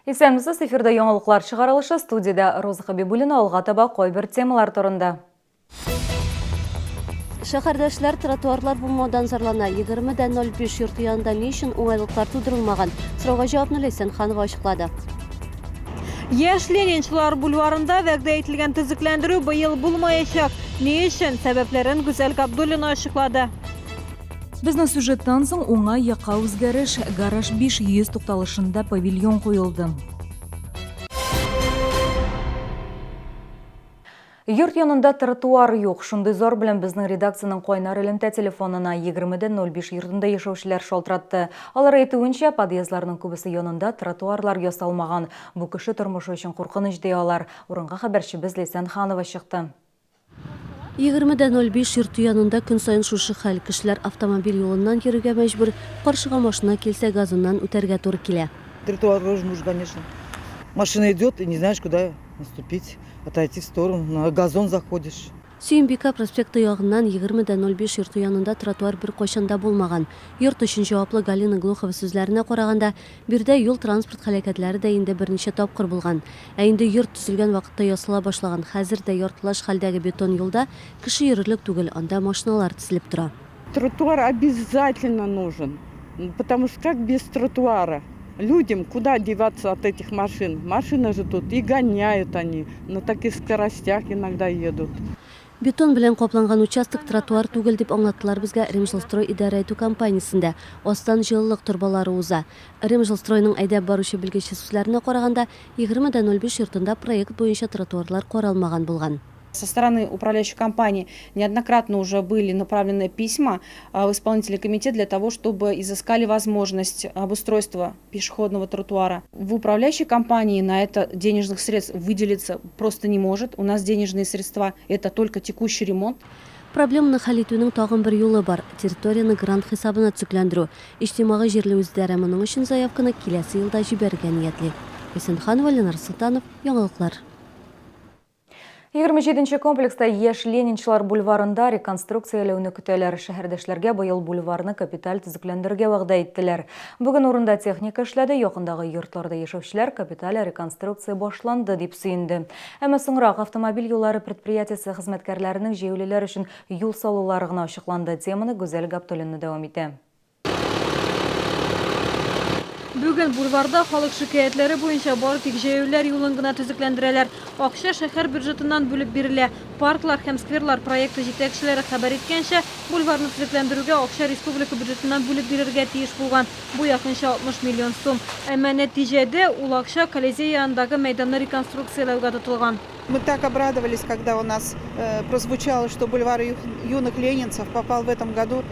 Исәнмісіз, эфирда яңалыклар чыгарылышы, студияда Роза Хабибуллина, алга таба койбер темалар турында. Шәһәрдәшләр тротуарлар булмаудан зарлана. 20:05 йорты янында ни өчен уңайлыклар тудырылмаган? Сорауга җавапны Ләйсән Ханова ачыклады. Яшь Ленинчылар бульварында вәгъдә ителгән төзекләндерү быел булмаячак. Ни өчен? Сәбәпләрен Гүзәл Габдуллина ачыклады. Безнең сюжеттан соң уңай якка үзгәреш. Гараж 500 тукталышында павильон куелды. Йорт янында тротуар юк. Шундый зор белән безнең редакциянең кайнар элемтә телефонына 20:05 йортында яшәүчеләр шалтыратты. Алар әйтүенчә, подъездларның күбесе янында тротуарлар ясалмаган. Бу кеше тормышы өчен куркыныч ди алар. Урынга хәбәрчебез Ләйсән Ханова чыкты. 20:05 йорты янында көн сайын шушы хәл. Кешеләр автомобиль юлыннан йөрергә мәҗбүр, каршыга машина килсә газыннан үтәргә туры килә. Тротуар нужен, конечно. Машина идет и не знаешь, куда наступить, отойти в сторону, на газон заходишь. Сөембика проспекты ягыннан 20:05 йорты янында тротуар бер кайчанда булмаган. Йорт өчен җаваплы Галина Глухова сүзләренә караганда, бирдә юл транспорт һәлакәтләре дә инде берничә тапкыр булган. Ә инде йорт төзелгән вакытта ясала башлаган. Хәзер дә яртылаш хәлдәге бетон юлда кеше йөрерлек түгел, анда машиналар тезелеп тора. Тротуар обязательно нужен, потому что как без тротуара? Людям куда деваться от этих машин? Машины же тут и гоняют они, на таких скоростях иногда едут. Бетон белән капланган участок тротуар түгел дип аңлаттылар безгә Римжилстрой идарә итү компаниясендә. Астан җылылык турбалары уза. Римжилстройның әйдәп баручы белгече сүзләренә караганда, 20:05 йортында проект буенча тротуарлар каралмаган булган. Со стороны управляющей компании неоднократно уже были направлены письма в исполнительный комитет для того, чтобы изыскали возможность обустройства пешеходного тротуара. В управляющей компании на это денежных средств выделиться просто не может. У нас денежные средства – это только текущий ремонт. Проблеманы хәл итүнең тагын бер юлы бар. Территорияны грант хисабына төзекләндерү. Иҗтимагый җирле үзидарә моның өчен заявканы киләсе елда җибәрергә ниятли. Ләйсән Ханова, Ленар Султанов, яңалыклар. 27-нче комплекста Яшь Ленинчылар бульварында реконструкцияләүне көтәләр. Шәһәрдәшләргә быел бульварны капиталь төзекләндерергә вәгъдә иттеләр. Бүген урында техника эшләде, якындагы йортларда яшәүчеләр капиталь реконструкция башланды дип сөенде. Әмма соңрак автомобиль юллары предприятиясе хезмәткәрләренең җәяүлеләр өчен юл салулары гына ачыкланды. Теманы Гүзәл Габдуллина дәвам итә. Бүген бульварда халык шикаятләре буенча бары тик җәяүләр юлын гына төзекләндерәләр. Акча шәһәр бюджетыннан бүлеп бирелә. Парклар һәм скверлар проекты җитәкчеләре хәбәр иткәнчә, бульварны төзекләндерүгә акча республика бюджетыннан бүлеп бирергә тиеш булган. Бу якынча 60 миллион сум. Әмма нәтиҗәдә ул акча Колизей янындагы мәйданны реконструкцияләүгә тотылган. Мы так обрадовались, когда у нас прозвучало, что бульвар юных ленинцев попал в этом году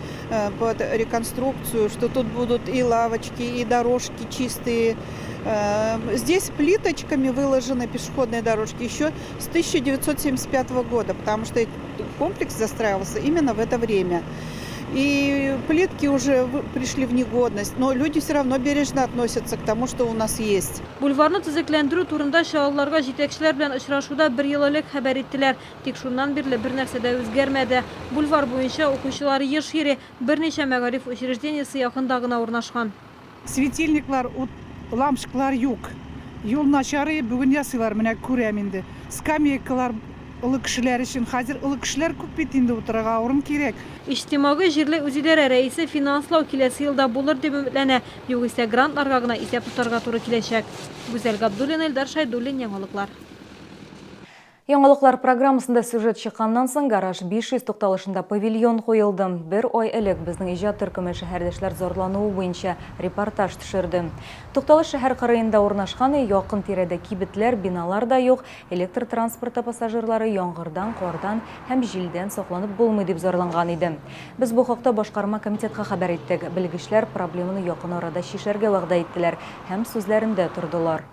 под реконструкцию, что тут будут и лавочки, и дорожки чистые. Здесь плиточками выложены пешеходные дорожки еще с 1975 года, потому что комплекс застраивался именно в это время. И плитки уже пришли в негодность, но люди все равно бережно относятся к тому, что у нас есть. Бульварны төзекләндерү турында шаһарларга җитәкчеләр белән очрашуда бер ел элек хәбәр иттеләр. Тик шуннан бирле бер нәрсә дә үзгәрмәде. Бульвар буенча укучылар еш йөри, берничә мәгариф учреждениесе якында гына урнашкан. Светильниклар, лампочкалар юк. Юл начары бүген ясыйлар, менә күрәм инде. Скамейкалар улы кешеләр өчен, хәзер улы кешеләр күп бит инде утырырга урын кирәк. Иҗтимагый җирле үзидарә рәисе финанслау киләсе елда булыр дип өметләнә. Югыйсә грантларга гына исәп тотарга туры киләчәк. Гүзәл Габдуллина, Илдар Шайдуллин, яңалыклар. Яңалыклар программасында сюжет чыкканнан соң гараж 500 тукталышында павильон куелды. Бер ай элек безнең иҗат төркеме шәһәрдәшләр зарлануы буенча репортаж төшерде. Тукталыш шәһәр кырыенда урнашкан, якын тирәдә кибетләр, биналар да юк, электр транспорты пассажирлары яңгырдан, кардан һәм җилдән сакланып булмый дип зарланган иде. Без бу хакта башкарма комитетка хәбәр иттек. Белгечләр проблеманы якын арада шишәргә вәгъдә иттеләр һәм сүзләрендә тордылар.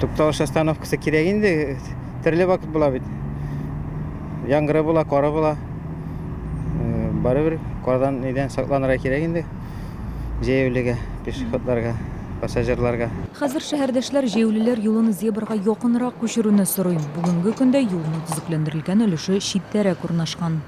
Тукталыш остановкасы кирәк инде, төрле вакыт була бит. Яңгыры була, кары була. Барыбер кардан нидән сакланырга кирәк инде. Җәяүлегә, пешеходларга, пассажирларга. Хәзер шәһәрдәшләр җәяүлеләр юлын зебрага якынрак күчерүне сорый. Бүгенге көндә юлны төзекләндерелгән өлеше читтәрәк урнашкан.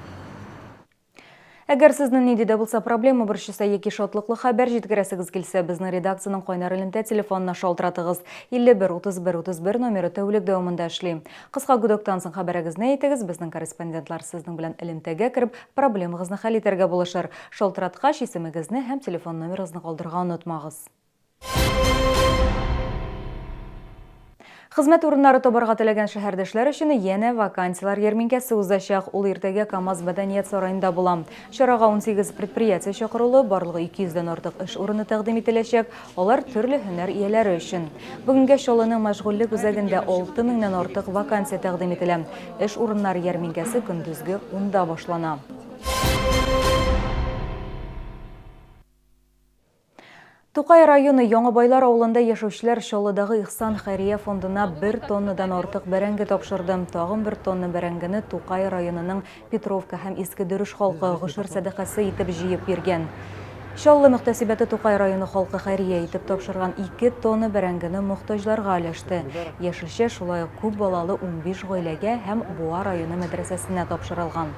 Әгәр сезнең нидә булса проблема борчыса яки шатлыклы хәбәр җиткерәсегез килсә, безнең редакциянең кайнар элемтә телефонына шалтыратыгыз. 51-31-31 номеры тәүлек дәвамында эшли. Кыска гудоктан соң хәбәрегезне әйтегез, безнең корреспондентлар сезнең белән элемтәгә кереп, проблемагызны хәл итәргә булышыр. Шалтыраткач исемегезне һәм телефон номерыгызны калдырырга онытмагыз. Хезмәт урыннары табарга теләгән шәһәрдәшләр өчен яңа вакансиялар ярминкәсе узачак. Ул иртәгә КАМАЗ мәдәният сараенда була. Чарага 18 предприятие чакырылы, барлыгы 200дән артык эш урыны тәкъдим ителәчәк. Алар төрле һөнәр ияләре өчен. Бүгенгә Чаллының мәшгульлек үзәгендә 6000-нан артык вакансия тәкъдим ителә. Эш урыннары ярминкәсе көндезге 10-да башлана. Тукай районы Яңабайлар авылында яшәүчеләр Чаллыдагы Ихсан Хәйрия фондына 1 тоннадан артык бәрәңге тапшырды. Тагын 1 тонна бәрәңгене Тукай районының Петровка һәм Иске Дөреш халкы гышыр сәдакасы итеп җыеп биргән. Чаллы мөхтәсибәте Тукай районы халкы хәйрия итеп тапшырган 2 тонна бәрәңгене мохтаҗларга өләште. Яшелчә шулай ук күп балалы 15 гаиләгә һәм Буа районы мәдрәсәсенә тапшырылган.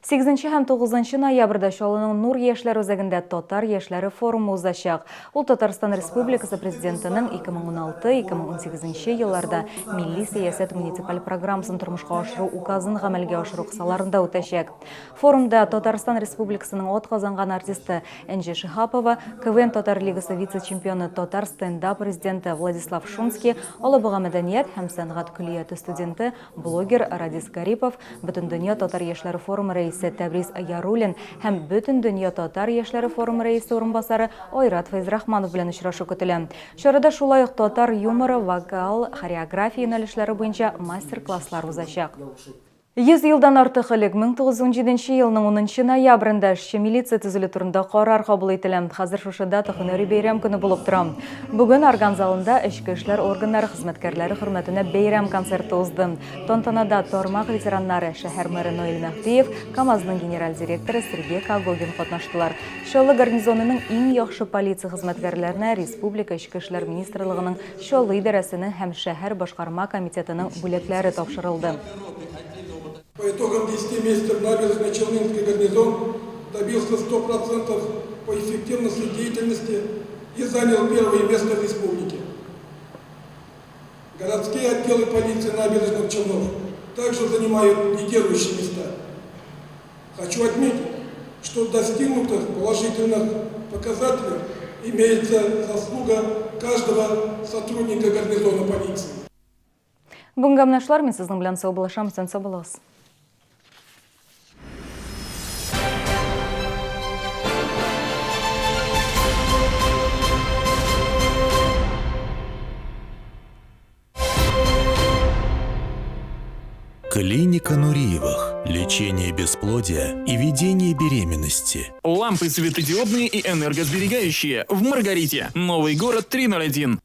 8 һәм 9 ноябрьдә Чаллының Нур яшьләр үзәгендә Татар яшьләре форумы узачак. Ул Татарстан Республикасы президентының 2016-2018 елларда милли сәясәт муниципаль программасын тормышка ашыру указын гамәлгә ашыру кысаларында үтәчәк. Форумда Татарстан Республикасының атказанган артисты Энҗе Шихапова, КВН Татар лигасы вице-чемпионы Татар стендап президенты Владислав Шунский, Алабуга мәдәният һәм сәнгать көллияты студенты, блогер Радис Гарипов, Бөтендөнья Татар яшьләре форумы рәисе Тәбриз Ярулин һәм Бөтендөнья Татар яшьләре форумы рәисе орынбасары Айрат Фәйзрахманов белән очрашу көтелә. Чарада шулай ук татар юморы, вокал, хореография юнәлешләре буенча мастер-класслар узачак. 100 елдан артык элек 1917 елның 10 ноябрендә эшче милиция төзелү турында карар кабул ителә. Хәзер шушы дата һөнәри бәйрәм көне булып тора. Бүген орган залында эчке эшләр органнары хезмәткәрләре хөрмәтенә бәйрәм концерты узды. Тантанада тармак ветераннары шәһәр мэры Ноэль Мәхтиев, КАМАЗның генераль директоры Сергей Кагогин катнаштылар. Чаллы гарнизонының иң яхшы полиция хезмәткәрләренә Республика эчке эшләр министрлыгының Чаллы идарәсенең һәм шәһәр башкарма комитетының бүләкләре тапшырылды. По итогам 10 месяцев набережный Челнинский гарнизон добился 100% по эффективности деятельности и занял первое место в республике. Городские отделы полиции набережных Челнов также занимают лидирующие места. Хочу отметить, что в достигнутых положительных показателях имеется заслуга каждого сотрудника гарнизона полиции. Бүгенге менәшләр, мин сезнең белән сау булышам, сен сау булыгыз. Клиника Нуриевых. Лечение бесплодия и ведение беременности. Лампы светодиодные и энергосберегающие в Маргарите. Новый город 301.